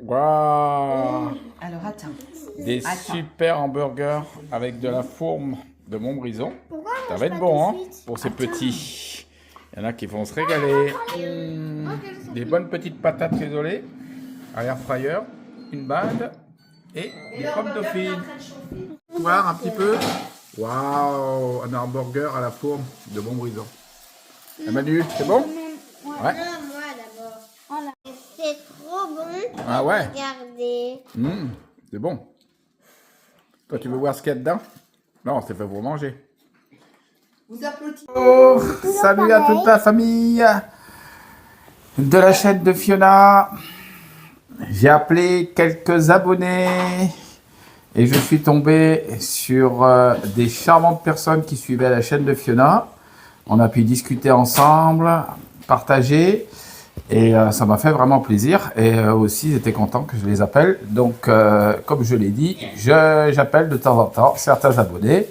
Waouh! Alors attends. Des super hamburgers avec de la fourme de Montbrison. Pourquoi Ça on va mange être pas bon, tout hein, de suite? pour ces petits. Il y en a qui vont se régaler. Des bonnes petites patates isolées à l'air fryer, une bande et des pommes dauphines. Voir un petit peu. Waouh! Un hamburger à la fourme de Montbrison. Et Manu, c'est bon? Ouais. Non, moi d'abord. Voilà. C'est trop bon. Ah ouais? Regardez. C'est bon. Toi, tu veux voir ce qu'il y a dedans? Non, c'est fait pour manger. Vous applaudissez. Oh, salut à toute la famille de la chaîne de Fiona. J'ai appelé quelques abonnés et je suis tombé sur des charmantes personnes qui suivaient la chaîne de Fiona. On a pu discuter ensemble, partager et ça m'a fait vraiment plaisir. Et aussi, j'étais content que je les appelle. Donc, comme je l'ai dit, j'appelle de temps en temps certains abonnés.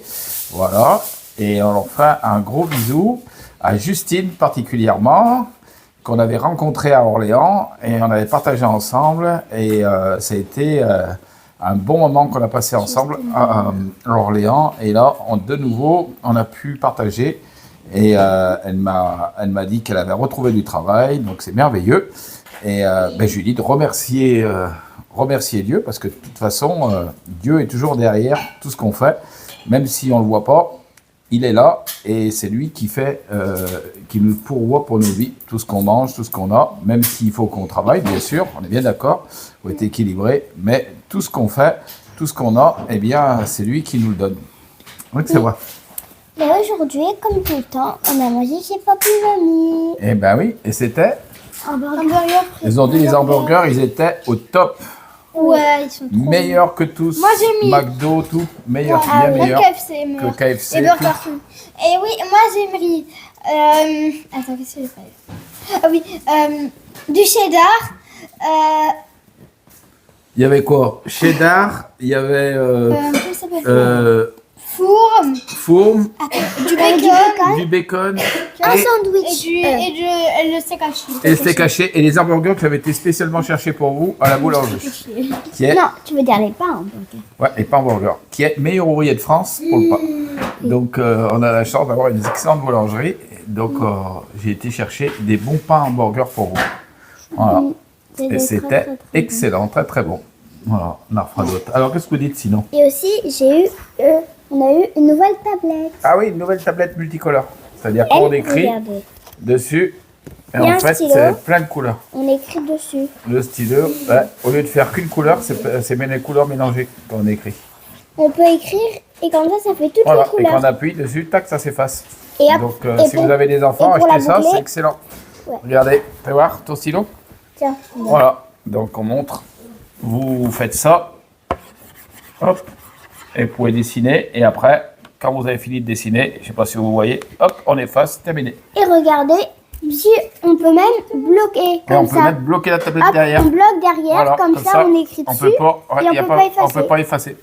Voilà. Et on leur fait un gros bisou à Justine particulièrement, qu'on avait rencontrée à Orléans et on avait partagé ensemble. Et ça a été un bon moment qu'on a passé ensemble à Orléans. Et là, de nouveau, on a pu partager. Et elle m'a dit qu'elle avait retrouvé du travail, donc c'est merveilleux. Et je lui dis de remercier Dieu, parce que de toute façon, Dieu est toujours derrière tout ce qu'on fait, même si on ne le voit pas. Il est là et c'est lui qui fait, qui nous pourvoit pour nos vies, tout ce qu'on mange, tout ce qu'on a, même s'il faut qu'on travaille, bien sûr, on est bien d'accord, il faut être équilibré, mais tout ce qu'on fait, tout ce qu'on a, eh bien, c'est lui qui nous le donne. Oui, c'est vrai. Mais aujourd'hui, comme tout le temps, on a mangé chez Papy Mamie. Eh ben oui, et c'était, Hamburger. ils ont dit les hamburgers, ils étaient au top. Ouais, ils sont trop Meilleur que tous. Moi, j'ai mis- McDo, tout. Meilleur, Ah bien oui, meilleur KFC, que meilleur. KFC. Et tout. Burger King. Et oui, moi j'ai mis. Attends, qu'est-ce que j'ai fait? Ah oui, du cheddar. Il y avait quoi? Cheddar, il y avait Comment ça s'appelle? Four. fourme, Du bacon. du bacon Un et sandwich. Et le steak haché. le steak haché et les hamburgers que j'avais été spécialement chercher pour vous à la boulangerie. Qui est, Non, tu veux dire les pains hamburger. ouais, et pas hamburger, qui est meilleur ouvrier de France pour le pain. Donc on a la chance d'avoir une excellente boulangerie. Donc j'ai été chercher des bons pains hamburgers pour vous. Voilà. Et c'était excellent, très très bon. Voilà, on en fera d'autres. Alors qu'est-ce que vous dites sinon? Et aussi, on a eu une nouvelle tablette. Ah oui, une nouvelle tablette multicolore. C'est-à-dire qu'on écrit regardez, dessus et Il y a en un fait stylo. c'est plein de couleurs. on écrit dessus. Le stylo, ouais, au lieu de faire qu'une couleur, c'est bien les couleurs mélangées quand on écrit. On peut écrire et comme ça fait toutes Voilà, les et couleurs. quand on appuie dessus, tac, ça s'efface. Et hop, Donc et si pour- vous avez des enfants, et pour achetez la ça, boucler- c'est excellent. Ouais. Regardez, fais voir ton stylo. Tiens, Voilà, donc on montre. Vous faites ça. Hop. Et vous pouvez dessiner. Et après, quand vous avez fini de dessiner, je ne sais pas si vous voyez, hop, on efface, terminé. et regardez, si on peut même bloquer Et comme on peut ça. mettre bloquer la tablette Hop, derrière. on bloque derrière, Voilà, comme ça, on écrit on dessus. peut pas, ouais, et on y a peut pas effacer. on peut pas effacer.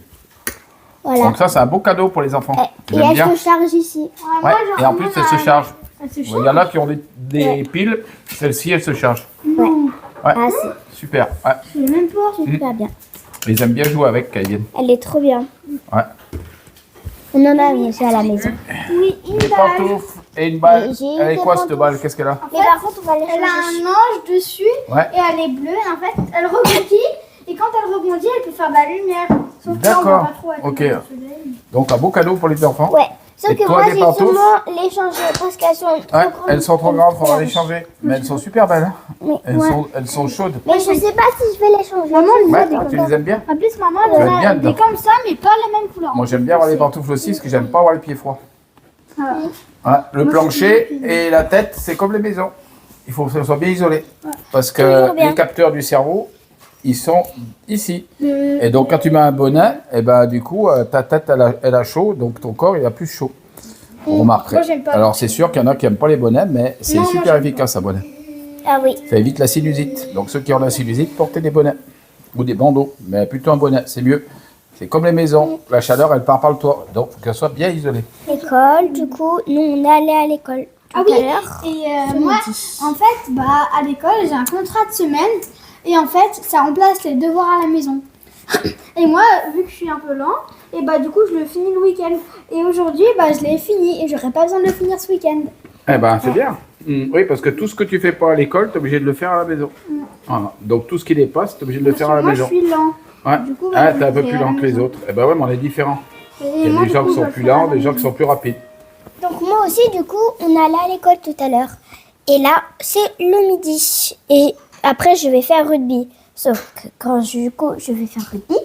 Voilà. Donc ça, c'est un beau cadeau pour les enfants. Et J'aime elle bien. se charge ici. Ouais, et en plus, elle se charge. Elle se Il y en a qui ont des Ouais. piles, celle-ci, elle se charge. Ouais. Ouais, Ah, super. Ouais. c'est même pas super bien. Ils aiment bien jouer avec quand ils viennent. Elle est trop bien. Ouais. On en a une aussi à la maison. Oui, une Des balle. pantoufles et une balle. Et j'ai Elle est des quoi cette pantoufles. balle? Qu'est-ce qu'elle a? Mais par contre, on va les Elle a changer. un ange dessus Ouais. et elle est bleue. Et en fait, elle rebondit. Et quand elle rebondit, elle peut faire de la lumière. Sauf que là, on voit D'accord. pas trop. elle Ok. est dans le soleil. Donc un beau cadeau pour les enfants. Ouais. Sauf Et que toi, moi, des j'ai pantoufles sûrement les changer parce qu'elles sont trop Ouais, grandes. elles sont trop grandes, on va les changer. Mais elles sont super belles. Hein. Mais, Elles, ouais. elles sont chaudes. Mais je sais pas si je vais les changer. Maman, Ouais, tu les aimes bien? En plus, maman, Tu elle aimes a bien des dedans. comme ça, mais pas les mêmes couleurs. Moi j'aime bien avoir les pantoufles aussi parce que j'aime pas avoir les pieds froids. Ah. Ouais, le plancher et la tête, c'est comme les maisons. Il faut que ça soit bien isolé. Parce que Toujours bien. les capteurs du cerveau, ils sont ici. Et donc quand tu mets un bonnet, et ben du coup ta tête elle a chaud, donc ton corps il a plus chaud. Vous remarquerez. Moi, j'aime pas. Alors c'est sûr qu'il y en a qui n'aiment pas les bonnets, mais c'est Non, moi, super j'aime efficace un bonnet. Ah oui. Ça évite la sinusite. Donc ceux qui ont la sinusite, portez des bonnets. Ou des bandeaux, mais plutôt un bonnet, c'est mieux. C'est comme les maisons, la chaleur elle part par le toit, donc faut qu'elle soit bien isolée. L'école, du coup, nous on est allé à l'école tout Ah oui, à l'heure. et moi, en fait, à l'école, j'ai un contrat de semaine Et en fait, ça remplace les devoirs à la maison. Et moi, vu que je suis un peu lent, et bah du coup, je le finis le week-end. Et aujourd'hui, bah je l'ai fini et j'aurais pas besoin de le finir ce week-end. Eh ben, c'est bien. Oui, parce que tout ce que tu fais pas à l'école, tu es obligé de le faire à la maison. Voilà. Donc tout ce qui dépasse, tu es obligé de le faire à la moi, maison. je suis lent. Ouais. Du coup, Ah, bah, t'es un peu je le plus fais à lent la que les maison. autres. Eh ben ouais, mais on est différents. Et Il y a moi, des du gens coup, qui je sont le plus fais à lents, la des gens qui maison. sont plus rapides. Donc moi aussi, du coup, on allait à l'école tout à l'heure. Et là, c'est le midi. Et après, je vais faire rugby. Sauf que quand du coup, je vais faire rugby,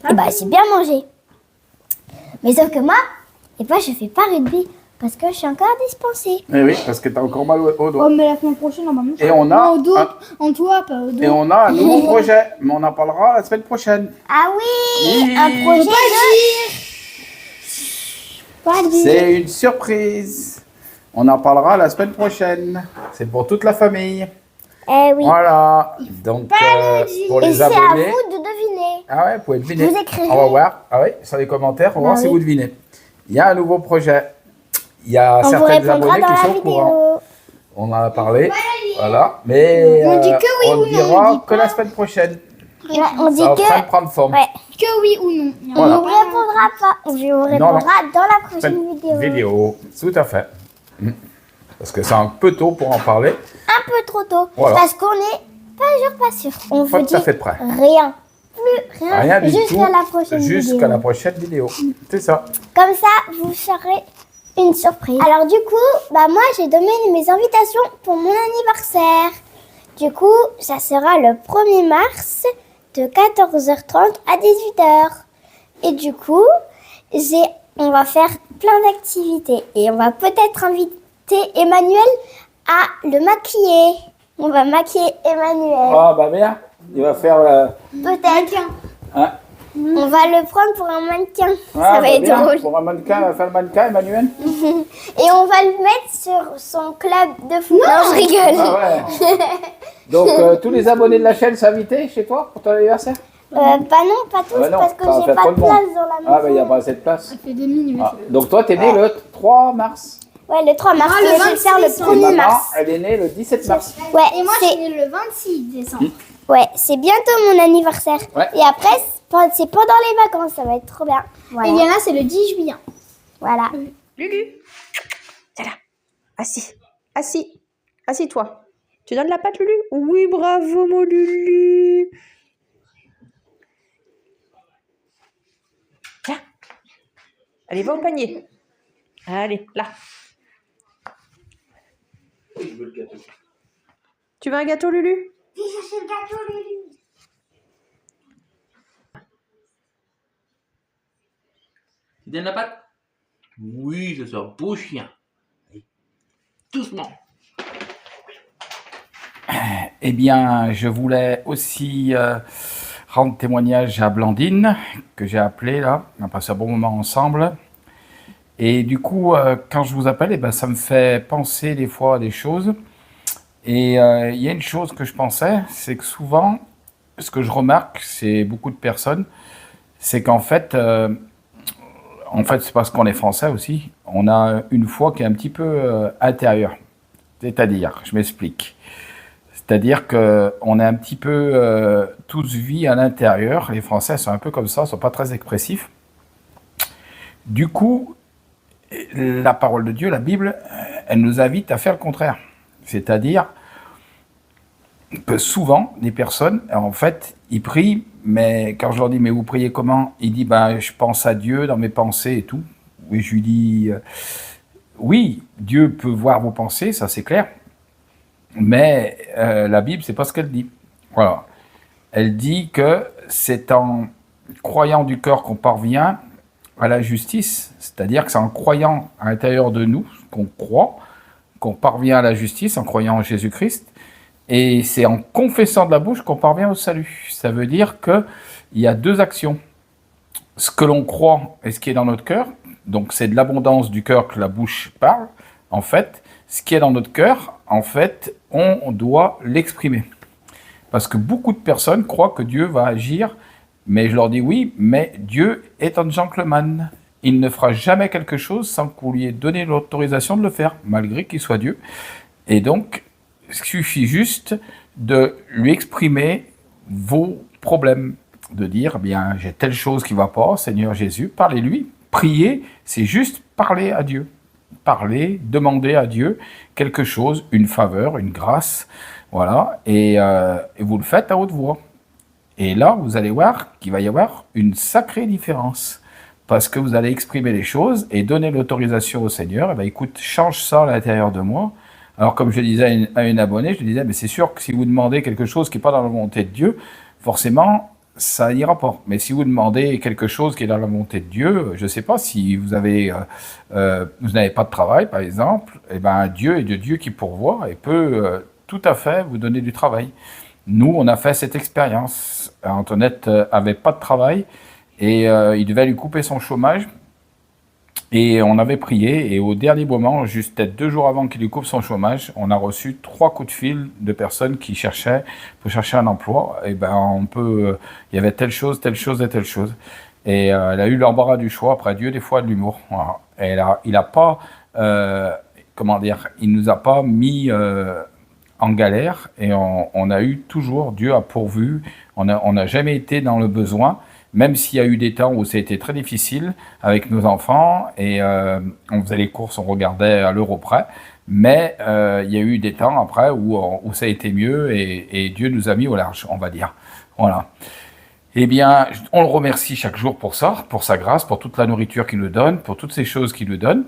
et bah, j'ai bien mangé. Mais sauf que moi, et bah, je fais pas rugby parce que je suis encore dispensée. Eh oui, parce que tu as encore mal au Oh, dos. mais la semaine prochaine, normalement. Et on a Non, au dos, un- en toi, pas au dos. Et on a un nouveau projet, mais on en parlera la semaine prochaine. Ah oui, Oui. un projet de... Pas dire. C'est une surprise. On en parlera la semaine prochaine. C'est pour toute la famille. Eh oui. Voilà. Donc, pour Et les c'est à abonnés. vous de deviner. Ah ouais, vous pouvez deviner. Vous écrirez. On va voir. Ah oui, sur les commentaires, on va voir Bah si oui. vous devinez. Il y a un nouveau projet. Il y a On vous certaines répondra abonnés dans qui la sont au courant. vidéo. On en a parlé. Voilà. Mais On dit que oui on ou ne non, dira on dit que la semaine prochaine. Ouais, on dit Ça va en train de que... prendre forme. Ouais. Que oui ou non. On Voilà. ne vous répondra pas. On vous répondra dans la prochaine vidéo. Tout à fait. Parce que c'est un peu tôt pour en parler. Un peu trop tôt. Voilà. Parce qu'on est pas sûr. On Pas vous tout à dit fait prêt. rien. Plus rien. Rien du tout. Jusqu'à la prochaine Jusqu'à vidéo. la prochaine vidéo. C'est ça. Comme ça, vous serez une surprise. Alors du coup, bah moi j'ai donné mes invitations pour mon anniversaire. Du coup, ça sera le 1er mars de 14h30 à 18h. Et du coup, on va faire plein d'activités. Et on va peut-être inviter Emmanuel à le maquiller. On va maquiller Emmanuel. Ah bah bien. Il va faire Peut-être. hein. On va le prendre pour un mannequin. Ah, Ça va bah être bien. drôle. Pour un mannequin, il va faire le mannequin, Emmanuel. Et on va le mettre sur son club de foot. Non, je rigole. Ah ouais. Donc tous les abonnés de la chaîne sont invités chez toi pour ton anniversaire? Bah non, pas tous, Ah bah non, parce que ça va j'ai faire pas trop de de monde. place dans la maison. Ah bah il n'y a pas assez de place. Ça fait 2 minutes. Ah, donc toi, t'es né le 3 mars. Ouais, le 3 mars, Ah, le mais je vais le faire 26, le Et 1er maman, mars. elle est née le 17 mars. Ouais, Et moi, je suis c'est née le 26 décembre. c'est bientôt mon anniversaire. Ouais. Et après, c'est pendant les vacances, ça va être trop bien. Voilà. Et Liana, c'est le 10 juillet. Voilà. Lulu, viens là. Assis. Assis. Assis-toi. Tu donnes la patte, Lulu? Oui, bravo, mon Lulu. Viens. Allez, va au panier. Allez, là. Tu veux un gâteau, Lulu? Tu donnes la patte? Oui, je sors beau chien. Doucement. Eh bien, je voulais aussi rendre témoignage à Blandine, que j'ai appelée là. On a passé un bon moment ensemble. Et du coup, quand je vous appelle, eh ben, ça me fait penser des fois à des choses. Et il y a une chose que je pensais, c'est que souvent, ce que je remarque, c'est beaucoup de personnes, c'est qu'en fait, c'est parce qu'on est français aussi, on a une foi qui est un petit peu intérieure. C'est-à-dire, je m'explique. C'est-à-dire qu'on est un petit peu tous vus à l'intérieur. Les Français sont un peu comme ça, ne sont pas très expressifs. Du coup, la parole de Dieu, la Bible, elle nous invite à faire le contraire. C'est-à-dire que souvent, les personnes, en fait, ils prient, mais quand je leur dis, mais vous priez comment? Ils disent, ben, je pense à Dieu dans mes pensées et tout. Et je lui dis, oui, Dieu peut voir vos pensées, ça c'est clair. Mais la Bible, c'est pas ce qu'elle dit. Voilà. Elle dit que c'est en croyant du cœur qu'on parvient à la justice. C'est-à-dire que c'est en croyant à l'intérieur de nous qu'on croit, qu'on parvient à la justice, en croyant en Jésus-Christ. Et c'est en confessant de la bouche qu'on parvient au salut. Ça veut dire qu'il y a deux actions. Ce que l'on croit et ce qui est dans notre cœur. Donc c'est de l'abondance du cœur que la bouche parle. En fait, ce qui est dans notre cœur, en fait, on doit l'exprimer. Parce que beaucoup de personnes croient que Dieu va agir, mais je leur dis oui, mais Dieu est un gentleman. Il ne fera jamais quelque chose sans qu'on lui ait donné l'autorisation de le faire, malgré qu'il soit Dieu. Et donc, il suffit juste de lui exprimer vos problèmes, de dire, eh bien, j'ai telle chose qui ne va pas, Seigneur Jésus, parlez-lui. Prier, c'est juste parler à Dieu. Parler, demander à Dieu quelque chose, une faveur, une grâce, voilà, et vous le faites à haute voix. Et là, vous allez voir qu'il va y avoir une sacrée différence. Parce que vous allez exprimer les choses et donner l'autorisation au Seigneur. Et bien, écoute, change ça à l'intérieur de moi. Alors, comme je disais à une abonnée, je disais, mais c'est sûr que si vous demandez quelque chose qui n'est pas dans la volonté de Dieu, forcément, ça n'ira pas. Mais si vous demandez quelque chose qui est dans la volonté de Dieu, je ne sais pas si vous n'avez pas de travail, par exemple, et ben Dieu est de Dieu qui pourvoit et peut tout à fait vous donner du travail. Nous, on a fait cette expérience. Antoinette avait pas de travail et il devait lui couper son chômage. Et on avait prié et au dernier moment, juste peut-être 2 jours avant qu'il lui coupe son chômage, on a reçu 3 coups de fil de personnes qui cherchaient un emploi. Et ben il y avait telle chose et telle chose. Et elle a eu l'embarras du choix. Après Dieu, des fois de l'humour. Voilà. Et il a pas, il nous a pas mis en galère et on a eu toujours, Dieu a pourvu, on n'a jamais été dans le besoin, même s'il y a eu des temps où ça a été très difficile avec nos enfants et on faisait les courses, on regardait à l'euro près, mais il y a eu des temps après où ça a été mieux et Dieu nous a mis au large, on va dire. Voilà. Eh bien, on le remercie chaque jour pour ça, pour sa grâce, pour toute la nourriture qu'il nous donne, pour toutes ces choses qu'il nous donne.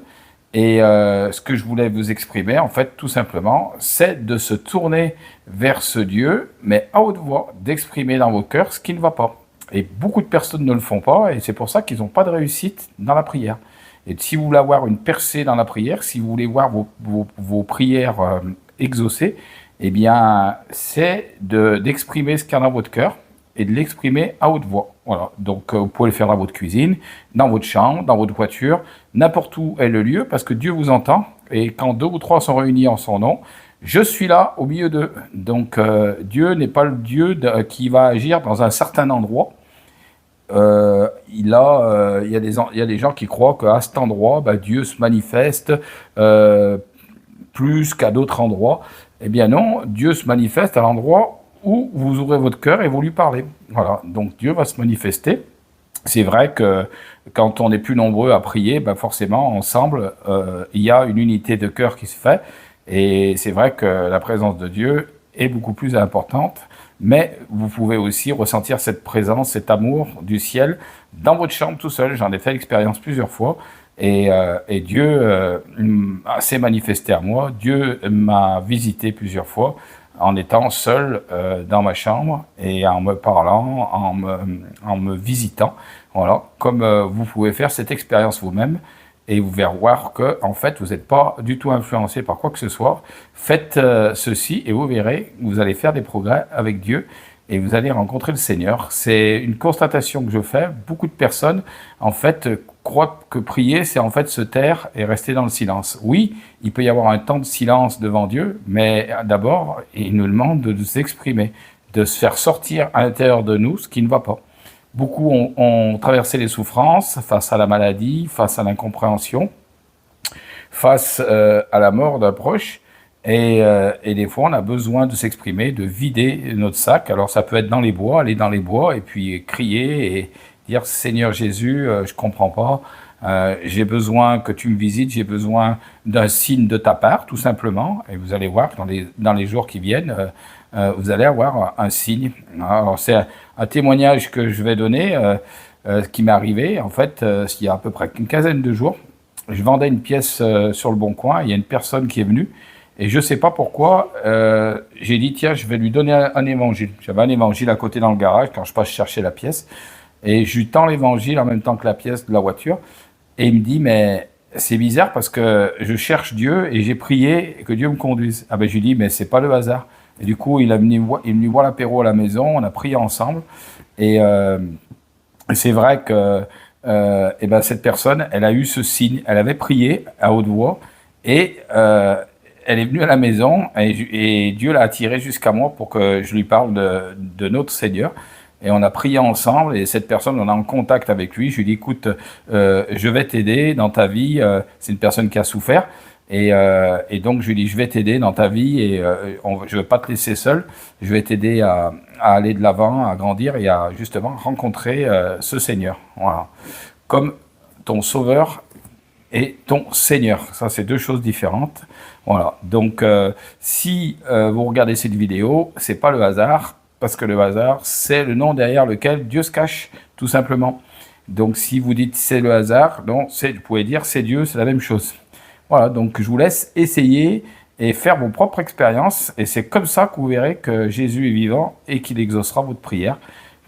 Et ce que je voulais vous exprimer, en fait, tout simplement, c'est de se tourner vers ce Dieu, mais à haute voix, d'exprimer dans vos cœurs ce qui ne va pas. Et beaucoup de personnes ne le font pas, et c'est pour ça qu'ils n'ont pas de réussite dans la prière. Et si vous voulez avoir une percée dans la prière, si vous voulez voir vos prières exaucées, eh bien, c'est d'exprimer ce qu'il y a dans votre cœur, et de l'exprimer à haute voix. Voilà. Donc, vous pouvez le faire dans votre cuisine, dans votre chambre, dans votre voiture, n'importe où est le lieu, parce que Dieu vous entend. Et quand 2 ou 3 sont réunis en son nom, je suis là au milieu d'eux. Donc, Dieu n'est pas le Dieu qui va agir dans un certain endroit. Il y a des gens qui croient qu'à cet endroit, Dieu se manifeste plus qu'à d'autres endroits. Eh bien non, Dieu se manifeste à l'endroit où vous ouvrez votre cœur et vous lui parlez. Voilà, donc Dieu va se manifester. C'est vrai que quand on est plus nombreux à prier, forcément, ensemble, il y a une unité de cœur qui se fait. Et c'est vrai que la présence de Dieu est beaucoup plus importante. Mais vous pouvez aussi ressentir cette présence, cet amour du ciel dans votre chambre tout seul. J'en ai fait l'expérience plusieurs fois. Et Dieu s'est manifesté à moi. Dieu m'a visité plusieurs fois en étant seul dans ma chambre et en me parlant, en me visitant. Voilà, comme vous pouvez faire cette expérience vous-même et vous verrez voir que en fait, vous n'êtes pas du tout influencé par quoi que ce soit. Faites ceci et vous verrez, vous allez faire des progrès avec Dieu et vous allez rencontrer le Seigneur. C'est une constatation que je fais. Beaucoup de personnes, en fait, croient que prier, c'est en fait se taire et rester dans le silence. Oui, il peut y avoir un temps de silence devant Dieu, mais d'abord, il nous demande de nous exprimer, de se faire sortir à l'intérieur de nous ce qui ne va pas. Beaucoup ont traversé les souffrances face à la maladie, face à l'incompréhension, face à la mort d'un proche. Et des fois, on a besoin de s'exprimer, de vider notre sac. Alors, ça peut être dans les bois, aller dans les bois et puis crier et dire « Seigneur Jésus, je comprends pas, j'ai besoin que tu me visites, j'ai besoin d'un signe de ta part, tout simplement. » Et vous allez voir, dans les jours qui viennent, vous allez avoir un signe. Alors, c'est un témoignage que je vais donner, qui m'est arrivé, en fait, il y a à peu près une quinzaine de jours. Je vendais une pièce sur le Bon Coin, il y a une personne qui est venue. Et je ne sais pas pourquoi, j'ai dit, tiens, je vais lui donner un évangile. J'avais un évangile à côté dans le garage quand je passe chercher la pièce. Et je lui tends l'évangile en même temps que la pièce de la voiture. Et il me dit, mais c'est bizarre parce que je cherche Dieu et j'ai prié que Dieu me conduise. Ah ben je lui dis, mais c'est pas le hasard. Et du coup, il est venu voir l'apéro à la maison, on a prié ensemble. Et c'est vrai que cette personne, elle a eu ce signe. Elle avait prié à haute voix et elle est venue à la maison et Dieu l'a attirée jusqu'à moi pour que je lui parle de notre Seigneur. Et on a prié ensemble et cette personne, on est en contact avec lui. Je lui dis, écoute, je vais t'aider dans ta vie. C'est une personne qui a souffert. Et donc, je lui dis, je vais t'aider dans ta vie et je ne vais pas te laisser seul. Je vais t'aider à aller de l'avant, à grandir et à justement rencontrer ce Seigneur. Voilà. Comme ton Sauveur et ton Seigneur. Ça, c'est deux choses différentes. Voilà. Donc, si vous regardez cette vidéo, c'est pas le hasard, parce que le hasard, c'est le nom derrière lequel Dieu se cache, tout simplement. Donc, si vous dites c'est le hasard, non, vous pouvez dire c'est Dieu, c'est la même chose. Voilà. Donc, je vous laisse essayer et faire vos propres expériences. Et c'est comme ça que vous verrez que Jésus est vivant et qu'il exaucera votre prière.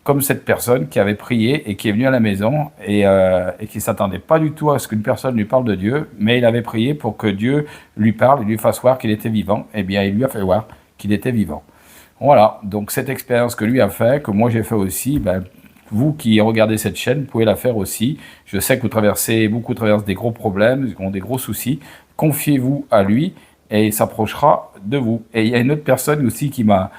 Comme cette personne qui avait prié et qui est venue à la maison et qui ne s'attendait pas du tout à ce qu'une personne lui parle de Dieu, mais il avait prié pour que Dieu lui parle et lui fasse voir qu'il était vivant. Eh bien, il lui a fait voir qu'il était vivant. Voilà, donc cette expérience que lui a fait, que moi j'ai fait aussi, ben, vous qui regardez cette chaîne, vous pouvez la faire aussi. Je sais que beaucoup traversent des gros problèmes, ont des gros soucis. Confiez-vous à lui et il s'approchera de vous. Et il y a une autre personne aussi qui m'a...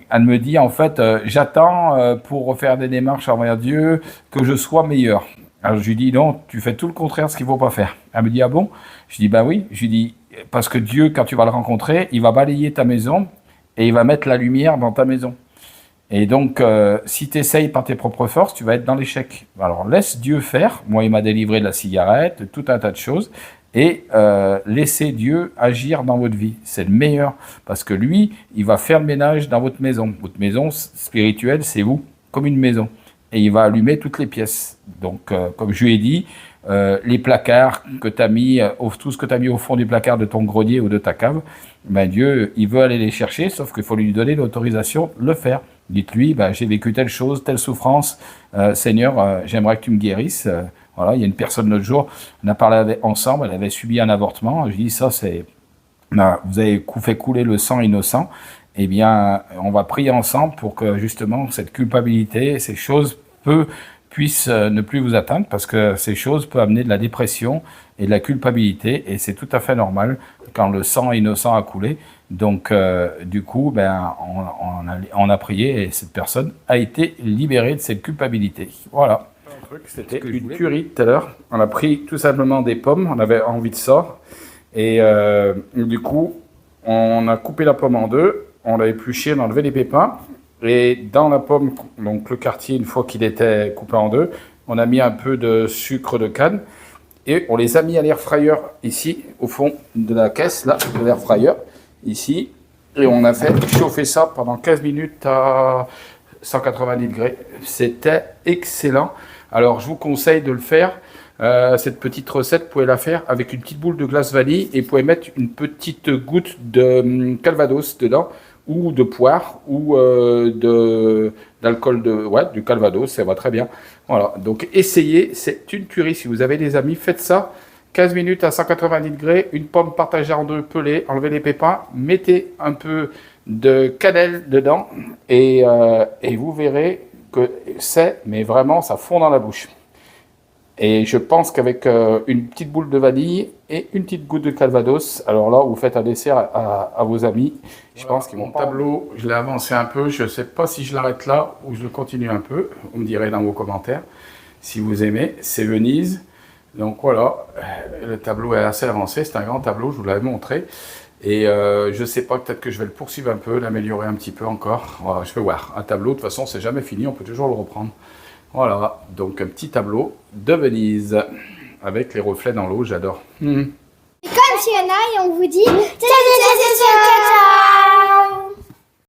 Elle me dit, en fait, j'attends pour refaire des démarches envers Dieu, que je sois meilleur. Alors je lui dis, non, tu fais tout le contraire de ce qu'il ne faut pas faire. Elle me dit, ah bon? Je dis, ben oui. Je lui dis, parce que Dieu, quand tu vas le rencontrer, il va balayer ta maison et il va mettre la lumière dans ta maison. Et donc, si tu essayes par tes propres forces, tu vas être dans l'échec. Alors laisse Dieu faire. Moi, il m'a délivré de la cigarette, de tout un tas de choses. Et laissez Dieu agir dans votre vie. C'est le meilleur. Parce que lui, il va faire le ménage dans votre maison. Votre maison spirituelle, c'est vous, comme une maison. Et il va allumer toutes les pièces. Donc, comme je lui ai dit, les placards que tu as mis, tout ce que tu as mis au fond du placard de ton grenier ou de ta cave, ben Dieu, il veut aller les chercher, sauf qu'il faut lui donner l'autorisation de le faire. Dites-lui, ben, j'ai vécu telle chose, telle souffrance. Seigneur, j'aimerais que tu me guérisses. Voilà, il y a une personne l'autre jour, on a parlé ensemble, elle avait subi un avortement. Je dis, ça c'est, vous avez fait couler le sang innocent. Eh bien, on va prier ensemble pour que justement cette culpabilité, ces choses puissent ne plus vous atteindre, parce que ces choses peuvent amener de la dépression et de la culpabilité, et c'est tout à fait normal quand le sang innocent a coulé. Donc, du coup, ben, on a prié et cette personne a été libérée de cette culpabilité. Voilà. C'était une tuerie tout à l'heure. On a pris tout simplement des pommes, on avait envie de ça. Et du coup, on a coupé la pomme en deux, on l'a épluchée, on a enlevé les pépins. Et dans la pomme, donc le quartier, une fois qu'il était coupé en deux, on a mis un peu de sucre de canne. Et on les a mis à l'air fryer ici, au fond de la caisse, là, de l'air fryer, ici. Et on a fait chauffer ça pendant 15 minutes à 190 degrés. C'était excellent. Alors, je vous conseille de le faire. Cette petite recette, vous pouvez la faire avec une petite boule de glace vanille et vous pouvez mettre une petite goutte de calvados dedans, ou de poire, ou d'alcool du calvados, ça va très bien. Voilà, donc essayez, c'est une tuerie. Si vous avez des amis, faites ça. 15 minutes à 190 degrés, une pomme partagée en deux, pelée, enlevez les pépins, mettez un peu de cannelle dedans et vous verrez que mais vraiment, ça fond dans la bouche. Et je pense qu'avec une petite boule de vanille et une petite goutte de calvados, alors là, vous faites un dessert à vos amis. Je pense que mon tableau, je l'ai avancé un peu. Je ne sais pas si je l'arrête là ou je le continue un peu. Vous me direz dans vos commentaires si vous aimez. C'est Venise. Donc voilà, le tableau est assez avancé. C'est un grand tableau, je vous l'avais montré. Et je ne sais pas, peut-être que je vais le poursuivre un peu, l'améliorer un petit peu encore. Voilà, je vais voir. Un tableau, de toute façon, c'est jamais fini. On peut toujours le reprendre. Voilà, donc un petit tableau de Venise avec les reflets dans l'eau, j'adore. Comme Fiona et on vous dit ciao ciao ciao ciao ciao.